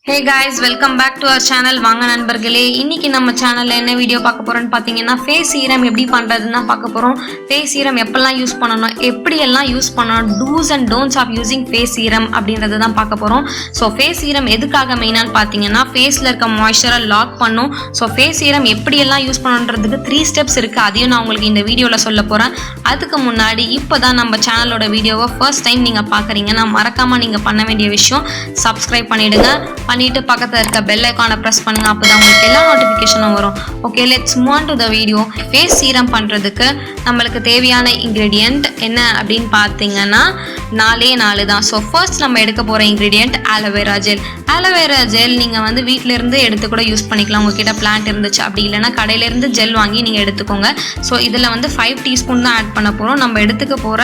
Hey guys, welcome back to our channel. வாங்க நண்பர்களே, இன்னைக்கு நம்ம சேனல்ல என்ன வீடியோ பார்க்க போறோம்னு பாத்தீங்கன்னா ஃபேஸ் சீரம் எப்படி பண்றதுன்னா பார்க்க போறோம். ஃபேஸ் சீரம் எப்பெல்லாம் யூஸ் பண்ணனும், எப்படி எல்லாம் யூஸ் பண்ணனும், do's and don'ts of using face serum அப்படிங்கறத தான் பார்க்க போறோம். சோ ஃபேஸ் சீரம் எதுக்காக மெயினான்னு பாத்தீங்கன்னா ஃபேஸ்ல இருக்க மாய்ஸ்சரை லாக் பண்ணும். சோ ஃபேஸ் சீரம் எப்படி எல்லாம் யூஸ் பண்ணனும்ன்றதுக்கு 3 ஸ்டெப்ஸ் இருக்கு. அதையும் நான் உங்களுக்கு இந்த வீடியோல சொல்ல போறேன். அதுக்கு முன்னாடி இப்போதான் நம்ம சேனலோட வீடியோவை ஃபர்ஸ்ட் டைம் நீங்க பாக்குறீங்கன்னா மறக்காம நீங்க பண்ண வேண்டிய விஷயம் subscribe பண்ணிடுங்க. பண்ணிட்டு பக்கத்துல இருக்க பெல் ஐகானை பிரஸ் பண்ணுங்க. அப்பதான் உங்களுக்கு எல்லா நோட்டிபிகேஷனும் வரும். Okay, let's move on to the video. Face serum பண்றதுக்கு நமக்கு தேவையான இன்கிரிடியன்ட் என்ன அப்படின்னு பாத்தீங்கன்னா 4 தான். ஸோ ஃபர்ஸ்ட் நம்ம எடுக்க போற ingredient aloe vera gel. Aloe vera gel நீங்க வந்து வீட்ல இருந்து எடுத்து கூட யூஸ் பண்ணிக்கலாம். உங்ககிட்ட பிளான்ட் இருந்துச்சு, அப்படி இல்லைன்னா கடையில இருந்து ஜெல் வாங்கி நீங்க எடுத்துக்கோங்க. ஸோ இதுல வந்து 5 டீஸ்பூன் தான் ஆட் பண்ண போறோம். நம்ம எடுத்துக்க போற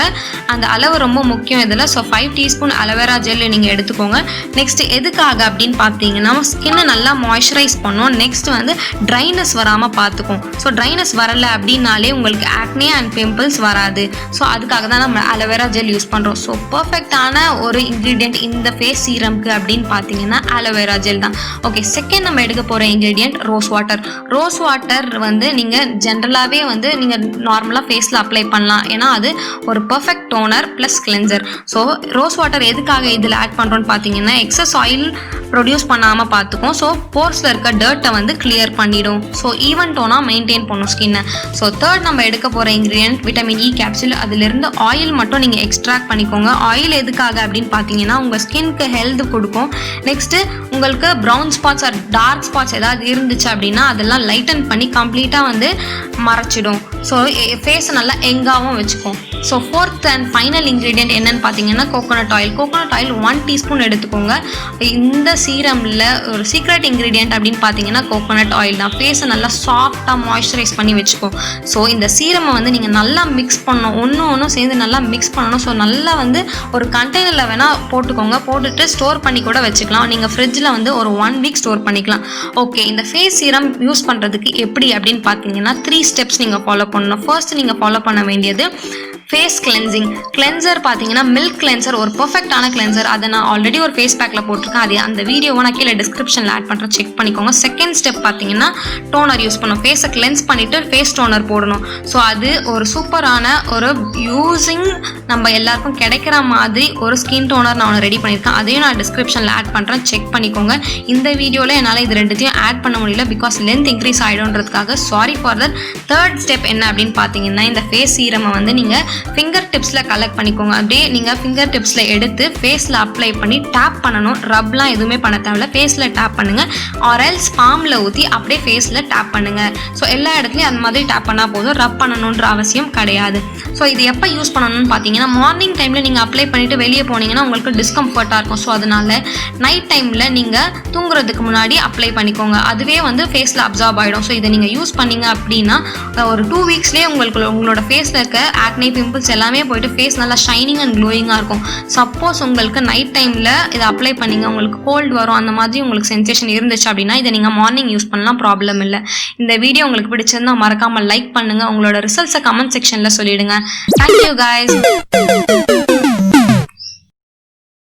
அந்த அளவு ரொம்ப முக்கியம் இதுல. ஸோ 5 டீஸ்பூன் ஆலோவேரா ஜெல் நீங்க எடுத்துக்கோங்க. நெக்ஸ்ட் எதுக்காக அப்படின்னு பார்த்தீங்கன்னா ஸ்கின்னை நல்லா மாய்ஸ்சரைஸ் பண்ணும். நெக்ஸ்ட் வந்து ட்ரைனஸ் வராமல் பார்த்துக்கும். ஸோ ட்ரைனஸ் வரல அப்படின்னாலே உங்களுக்கு ஆக்னே அண்ட் பிம்பிள்ஸ் வராது. ஸோ அதுக்காக தான் நம்ம ஆலோவேரா ஜெல் யூஸ் பண்ணுறோம். ஸோ பர்ஃபெக்டான ஒரு இன்க்ரீடியன்ட் இந்த ஃபேஸ் சீரம்க்கு அப்படின்னு பார்த்தீங்கன்னா ஆலோவேரா ஜெல் தான். ஓகே, செகண்ட் நம்ம எடுக்க போகிற ingredient rose water. Rose water வந்து நீங்கள் ஜென்ரலாகவே வந்து நீங்கள் நார்மலாக ஃபேஸில் அப்ளை பண்ணலாம். ஏன்னா அது ஒரு perfect toner plus cleanser. So rose water எதுக்காக இதில் ஆட் பண்ணுறோன்னு பார்த்தீங்கன்னா எக்ஸஸ் ஆயில் ப்ரொடியூஸ் பண்ணாமல் பார்த்துக்கும். ஸோ போர்ஸில் இருக்க டர்ட்டை வந்து கிளியர் பண்ணிடும். ஸோ ஈவன் டோனாக மெயின்டைன் பண்ணும் ஸ்கின்னை. ஸோ தேர்ட் நம்ம எடுக்க போகிற இன்க்ரீடியன்ட் விட்டமின் இ கேப்சூல். அதிலிருந்து ஆயில் மட்டும் நீங்கள் எக்ஸ்ட்ராக்ட் பண்ணிக்கோங்க. ஆயில் எதுக்காக அப்படின்னு பார்த்தீங்கன்னா உங்கள் ஸ்கின்க்கு ஹெல்த் கொடுக்கும். நெக்ஸ்ட்டு உங்களுக்கு brown spots or dark spots ஏதாவது இருந்துச்சு அப்படின்னா அதெல்லாம் லைட்டன் பண்ணி கம்ப்ளீட்டாக வந்து மறைச்சிடும். ஸோ ஃபேஸை நல்லா எங்காகவும் வச்சுக்கும். So fourth and final ingredient என்னன்னு பார்த்தீங்கன்னா coconut oil. Coconut oil 1 teaspoon எடுத்துக்கோங்க. இந்த சீரமில் ஒரு சீக்ரெட் இன்க்ரீடியன்ட் அப்படின்னு பார்த்தீங்கன்னா கோகோனட் ஆயில் தான். ஃபேஸை நல்லா சாஃப்டாக மாய்ஸ்சரைஸ் பண்ணி வச்சுக்கோ. ஸோ இந்த சீரமை வந்து நீங்கள் நல்லா மிக்ஸ் பண்ணணும். ஒன்று சேர்ந்து நல்லா மிக்ஸ் பண்ணணும். ஸோ நல்லா வந்து ஒரு கண்டெய்னரில் வேணால் போட்டுக்கோங்க. போட்டுட்டு ஸ்டோர் பண்ணி கூட வச்சுக்கலாம். நீங்கள் ஃப்ரிட்ஜில் வந்து ஒரு 1 வீக் ஸ்டோர் பண்ணிக்கலாம். ஓகே, இந்த ஃபேஸ் சீரம் யூஸ் பண்ணுறதுக்கு எப்படி அப்படின்னு பார்த்தீங்கன்னா 3 ஸ்டெப்ஸ் நீங்கள் ஃபாலோ பண்ணணும். ஃபர்ஸ்ட் நீங்கள் ஃபாலோ பண்ண வேண்டியது ஃபேஸ் கிளென்சிங். கிளென்சர் பார்த்தீங்கன்னா மில்க் கிளென்சர் ஒரு பர்ஃபெக்டான கிளென்சர். அதை நான் ஆல்ரெடி ஒரு ஃபேஸ் பேக்கில் போட்டிருக்கேன். அது அந்த வீடியோவை நான் கீழே டிஸ்கிரிப்ஷனில் ஆட் பண்ணுறேன், செக் பண்ணிக்கோங்க. செகண்ட் ஸ்டெப் பார்த்தீங்கன்னா டோனர் யூஸ் பண்ணணும். ஃபேஸை கிளென்ஸ் பண்ணிவிட்டு ஃபேஸ் டோனர் போடணும். ஸோ அது ஒரு சூப்பரான ஒரு யூஸிங் நம்ம எல்லாருக்கும் கிடைக்கிற மாதிரி ஒரு ஸ்கின் டோனர் நான் ரெடி பண்ணியிருக்கேன். அதையும் நான் டிஸ்கிரிப்ஷனில் ஆட் பண்ணுறேன், செக் பண்ணிக்கோங்க. இந்த வீடியோவில் என்னால் இது ரெண்டுத்தையும் ஆட் பண்ண முடியல, பிகாஸ் லென்த் இன்க்ரீஸ் ஆகிடும்ன்றதுக்காக sorry for that. Third step என்ன அப்படின்னு பார்த்தீங்கன்னா இந்த ஃபேஸ் சீரமை வந்து நீங்கள் ஃபிங்கர் டிப்ஸில் கலெக்ட் பண்ணிக்கோங்க. அப்படியே நீங்கள் ஃபிங்கர் டிப்ஸில் எடுத்து ஃபேஸில் அப்ளை பண்ணி டேப் பண்ணணும். ரப்லாம் எதுவுமே பண்ண தேவையில்ல, ஃபேஸில் டேப் பண்ணுங்கள். ஆர் எல்ஸ் பாமில் ஊற்றி அப்படியே ஃபேஸில் டேப் பண்ணுங்கள். ஸோ எல்லா இடத்துலையும் அந்த மாதிரி டேப் பண்ணால் போதும், ரப் பண்ணணுன்ற அவசியம் கிடையாது. ஸோ இது எப்போ யூஸ் பண்ணணும்னு பார்த்தீங்கன்னா மார்னிங் டைமில் நீங்கள் அப்ளை பண்ணிவிட்டு வெளியே போனீங்கன்னா உங்களுக்கு டிஸ்கம்ஃபர்ட்டாக இருக்கும். ஸோ அதனால நைட் டைமில் நீங்கள் தூங்குறதுக்கு முன்னாடி அப்ளை பண்ணிக்கோங்க. அதுவே வந்து ஃபேஸில் அப்சார்ப் ஆகிடும். ஸோ இதை நீங்கள் யூஸ் பண்ணீங்க அப்படின்னா ஒரு 2 வீக்ஸ்லேயே உங்களோட ஃபேஸில் இருக்க ஆக்னே பிம்பிள்ஸ் எல்லாமே போயிட்டு ஃபேஸ் நல்லா ஷைனிங் அண்ட் க்ளோயிங்காக இருக்கும். சப்போஸ் உங்களுக்கு நைட் டைமில் இதை அப்ளை பண்ணிங்க, உங்களுக்கு கோல்டு வரும், அந்த மாதிரி உங்களுக்கு சென்சேஷன் இருந்துச்சு அப்படின்னா இதை நீங்கள் மார்னிங் யூஸ் பண்ணலாம், ப்ராப்ளம் இல்லை. இந்த வீடியோ உங்களுக்கு பிடிச்சிருந்தா மறக்காமல் லைக் பண்ணுங்கள். உங்களோட ரிசல்ட்ஸை கமெண்ட் செக்ஷனில் சொல்லிவிடுங்க. Thank you guys.